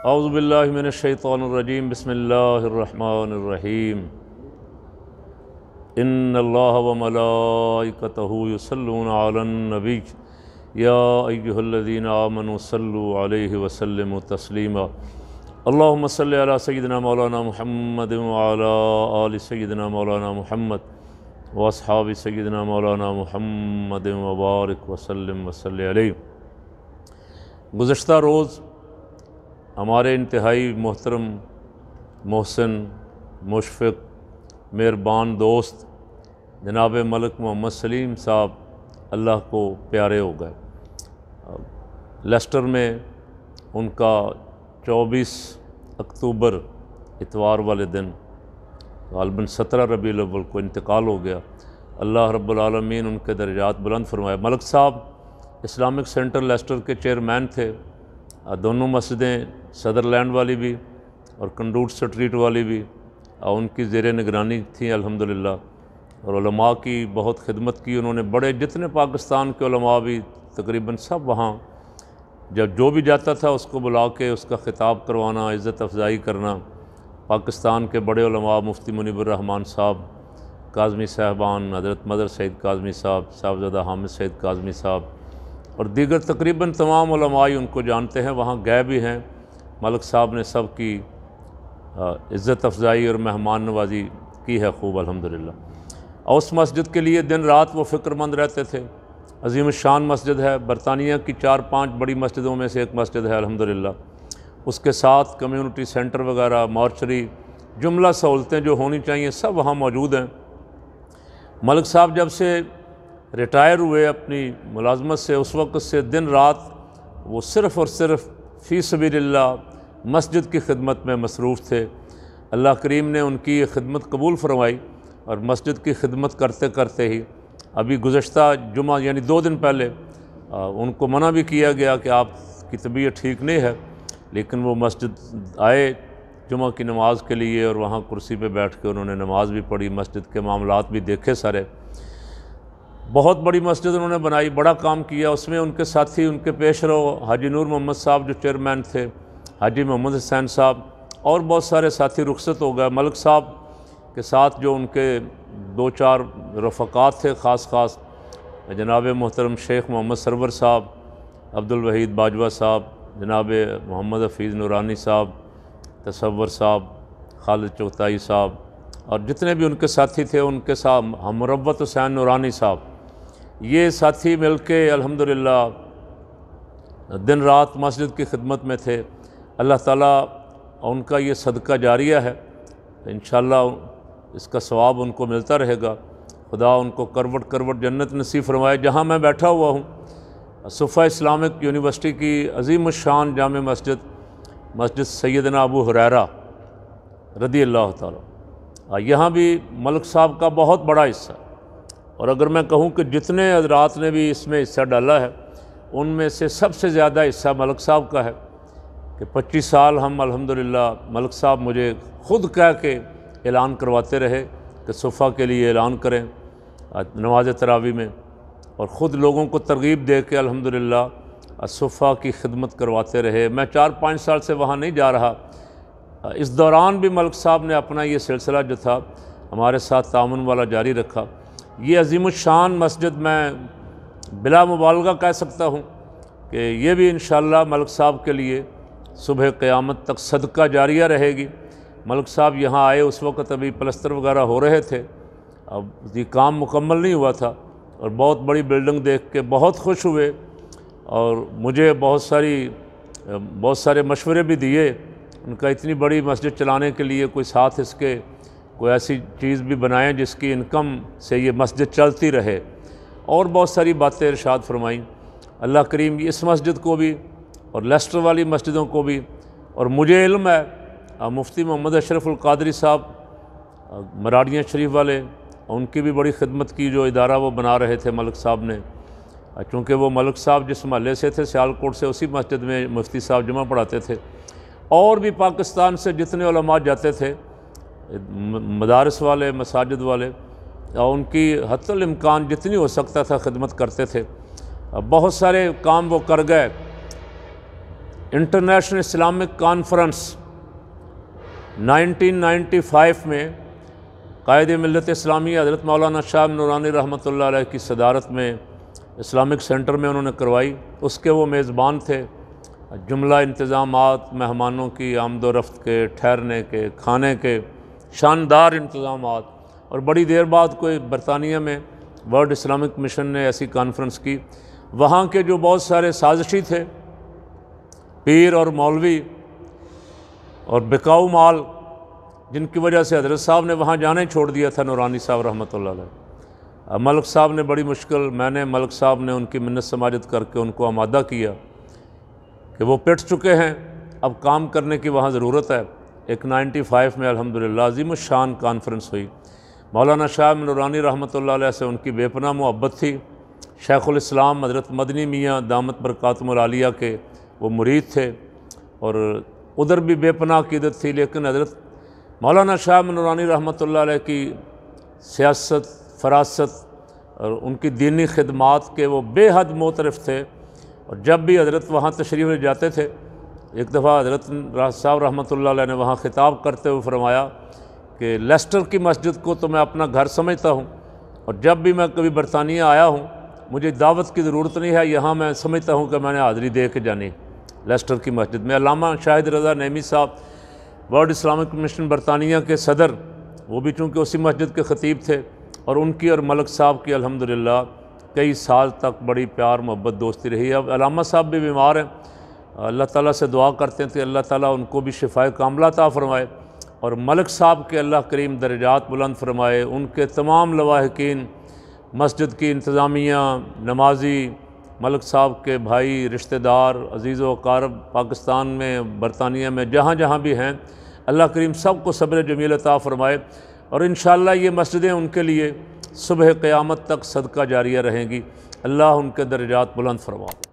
औज़ु बिल्लाहि मिनश शैतानिर रजीम बिस्मिल्लाहिर रहमानिर रहीम इन्नल्लाह व मलाइकतहु युसल्लूना अलन नबी या अय्युहल्लज़ीना आमनु सल्लु अलैहि व सल्लिमु तस्लीमा अल्लाहुम्मा सल्लि अला सय्यिदिना मौलाना मुहम्मद व अला आलि सय्यिदिना मौलाना मुहम्मद व अस्हाबि सय्यिदिना मौलाना मुहम्मद व बारिक व सल्लिम व सल्लि अलैहि। गुज़श्ता रोज़ हमारे इंतहाई मोहतरम, मोहसिन, मुशफ़िक़, मेहरबान दोस्त जनाब मलिक मोहम्मद सलीम साहब अल्लाह को प्यारे हो गए। लेस्टर में उनका 24 अक्टूबर इतवार वाले दिन ग़ालिबन 17 रबीउल अव्वल को इंतकाल हो गया। अल्लाह रब्बुल आलमीन उनके दर्जात बुलंद फरमाए। मलिक साहब इस्लामिक सेंटर लेस्टर के चेयरमैन थे। दोनों मस्जिदें सदरलैंड वाली भी और कंडूट स्ट्रीट वाली भी उनकी ज़ेर निगरानी थी अल्हम्दुलिल्लाह। और उलमा की बहुत खिदमत की उन्होंने। बड़े जितने पाकिस्तान के उलमा भी तकरीबन सब वहाँ जब जो भी जाता था उसको बुला के उसका ख़िताब करवाना, इज़्ज़त अफ़ज़ाई करना। पाकिस्तान के बड़े उलमा मुफ्ती मुनीबुर रहमान साहब, काज़मी साहबान, हज़रत मदर सैयद काज़मी साहब, साहबज़ादा हामिद सैयद काज़मी साहब और दीगर तकरीबन तमाम उलमा ही उनको जानते हैं। वहाँ गए भी हैं। मलिक साहब ने सब की इज़्ज़त अफ़ज़ाई और मेहमान नवाजी की है खूब अल्हम्दुलिल्लाह। और उस मस्जिद के लिए दिन रात वो फ़िक्रमंद रहते थे। अज़ीम शान मस्जिद है, बरतानिया की 4-5 बड़ी मस्जिदों में से एक मस्जिद है अल्हम्दुलिल्लाह। उसके साथ कम्यूनिटी सेंटर वगैरह, मॉर्चरी, जुमला सहूलतें जो होनी चाहिए सब वहाँ मौजूद हैं। मलिक साहब जब से रिटायर हुए अपनी मुलाजमत से, उस वक्त से दिन रात वो सिर्फ़ और सिर्फ फ़ी सबीलिल्लाह मस्जिद की खिदमत में मसरूफ़ थे। अल्लाह करीम ने उनकी ये खिदमत कबूल फरमाई और मस्जिद की खिदमत करते करते ही अभी गुज़श्ता जुमा यानी 2 दिन पहले उनको मना भी किया गया कि आपकी तबीयत ठीक नहीं है, लेकिन वो मस्जिद आए जुमा की नमाज़ के लिए और वहाँ कुर्सी पे बैठ के उन्होंने नमाज़ भी पढ़ी, मस्जिद के मामलात भी देखे सारे। बहुत बड़ी मस्जिद उन्होंने बनाई, बड़ा काम किया। उसमें उनके साथी, उनके पेशरो हाजी नूर मोहम्मद साहब जो चेयरमैन थे, हाजी मोहम्मद हुसैन साहब और बहुत सारे साथी रुखसत हो गए। मलिक साहब के साथ जो उनके 2-4 रफ़क़ात थे, ख़ास जनाब मोहतरम शेख मोहम्मद सरवर साहब, अब्दुल वहीद बाजवा साहब, जनाब मोहम्मद हफ़ीज़ नूरानी साहब, तसव्वर साहब, खालिद चौगताई साहब और जितने भी उनके साथी थे, उनके साथ हमरवत हुसैन नूरानी साहब, ये साथी मिल के अल्हम्दुलिल्लाह दिन रात मस्जिद की खिदमत में थे। अल्लाह ताला उनका ये सदका जारिया है, इंशाअल्लाह इसका सवाब उनको मिलता रहेगा। खुदा उनको करवट करवट जन्नत नसीब फरमाए। जहाँ मैं बैठा हुआ हूँ सुफ़ा इस्लामिक यूनिवर्सिटी की अज़ीम शान जामे मस्जिद, मस्जिद सैयदना अबू हुरैरा रदी अल्लाह ताला, यहाँ भी मलिक साहब का बहुत बड़ा हिस्सा। और अगर मैं कहूँ कि जितने हज़रात ने भी इसमें हिस्सा डाला है उनमें से सबसे ज़्यादा हिस्सा मलिक साहब का है कि 25 साल हम अल्हम्दुलिल्लाह मलिक साहब मुझे ख़ुद कह के ऐलान करवाते रहे कि सुफ़ा के लिए ऐलान करें नमाज तरावी में, और ख़ुद लोगों को तरगीब दे के अल्हम्दुलिल्लाह सुफ़ा की खिदमत करवाते रहे। मैं 4-5 साल से वहाँ नहीं जा रहा। इस दौरान भी मलिक साहब ने अपना ये सिलसिला जो था हमारे साथ तामुन वाला जारी रखा। ये अज़ीमुश्शान मस्जिद मैं बिला मुबालगा कह सकता हूँ कि ये भी इंशाअल्लाह मलिक साहब के लिए सुबह क़यामत तक सदका जारिया रहेगी। मलिक साहब यहाँ आए उस वक़्त अभी प्लस्तर वगैरह हो रहे थे, अब ये काम मुकम्मल नहीं हुआ था और बहुत बड़ी बिल्डिंग देख के बहुत खुश हुए और मुझे बहुत सारे मशवरे भी दिए। उनका इतनी बड़ी मस्जिद चलाने के लिए कोई साथ इसके कोई ऐसी चीज़ भी बनाएं जिसकी इनकम से ये मस्जिद चलती रहे, और बहुत सारी बातें इरशाद फरमाई। अल्लाह करीम इस मस्जिद को भी और लेस्टर वाली मस्जिदों को भी, और मुझे इल्म है मुफ्ती मोहम्मद अशरफुल क़ादरी साहब मराड़ियाँ शरीफ वाले, उनकी भी बड़ी खिदमत की जो इदारा वो बना रहे थे मलिक साहब ने। चूँकि वो मलिक साहब जिस महल्ले से थे सियालकोट से, उसी मस्जिद में मुफ्ती साहब जुमा पढ़ाते थे। और भी पाकिस्तान से जितने उलमा जाते थे, मदारस वाले, मसाजिद वाले, उनकी हत्तुल इम्कान जितनी हो सकता था खिदमत करते थे। बहुत सारे काम वो कर गए। इंटरनेशनल इस्लामिक कॉन्फ्रेंस 1995 में कायद मिल्लत इस्लामी हज़रत मौलाना शाह नूरानी रहमतुल्लाह अलैह की सदारत में इस्लामिक सेंटर में उन्होंने करवाई। उसके वो मेज़बान थे। जुमला इंतज़ामात, मेहमानों की आमद व रफ्त के, ठहरने के, खाने के शानदार इंतज़ामात। और बड़ी देर बाद कोई बरतानिया में वर्ल्ड इस्लामिक मिशन ने ऐसी कॉन्फ्रेंस की। वहाँ के जो बहुत सारे साजिशी थे, पीर और मौलवी और बिकाऊ माल, जिनकी वजह से हज़रत साहब ने वहाँ जाना ही छोड़ दिया था नूरानी साहब रहमतुल्लाह अलैह। मलिक साहब ने बड़ी मुश्किल, मैंने मलिक साहब ने उनकी मिन्नत समाजत करके उनको आमादा किया कि वो पिट चुके हैं, अब काम करने की वहाँ ज़रूरत है। एक 95 में अल्हम्दुलिल्लाह अज़ीम शान कॉन्फ्रेंस हुई। मौलाना शाह नूरानी रहमतुल्लाह अलैह से उनकी बेपनाह मोहब्बत थी। शेखुल इस्लाम हज़रत मदनी मियाँ दामत बरकातुहुल आलिया के वो मुरीद थे और उधर भी बेपनाह अक़ीदत थी। लेकिन हज़रत मौलाना शाह नूरानी रहमतुल्लाह अलैह की सियासत, फ़रासत और उनकी दीनी खिदमात के वो बेहद मोतरफ़ थे। और जब भी हज़रत वहाँ तशरीफ़ ले जाते थे, एक दफ़ा हज़रत साहब रहमतुल्लाह अलैह ने वहाँ ख़िताब करते हुए फरमाया कि लेस्टर की मस्जिद को तो मैं अपना घर समझता हूँ, और जब भी मैं कभी बरतानिया आया हूँ मुझे दावत की ज़रूरत नहीं है, यहाँ मैं समझता हूँ कि मैंने हाज़री दे के जानी लेस्टर की मस्जिद में। अल्लामा शाहिद रज़ा नईमी साहब वर्ल्ड इस्लामिक मिशन बरतानिया के सदर, वो भी चूँकि उसी मस्जिद के ख़तीब थे, और उनकी और मलिक साहब की अल्हम्दुलिल्लाह कई साल तक बड़ी प्यार मोहब्बत दोस्ती रही। अब अल्लामा साहब भी बीमार हैं, अल्लाह ताला से दुआ करते हैं कि अल्लाह ताला उनको भी शिफाए कामला अता फ़रमाए, और मलिक साहब के अल्लाह करीम दर्जात बुलंद फरमाए। उनके तमाम लवाहिकीन, मस्जिद की इंतज़ामिया, नमाजी, मलिक साहब के भाई, रिश्तेदार, अज़ीज़ व अक़ारब पाकिस्तान में, बरतानिया में, जहाँ जहाँ भी हैं, अल्लाह करीम सब को सब्र जमील अता फ़रमाए। और इंशाअल्लाह ये मस्जिदें उनके लिए सुबह क़यामत तक सदका जारिया रहेंगी। अल्लाह उनके दर्जात बुलंद फरमाए।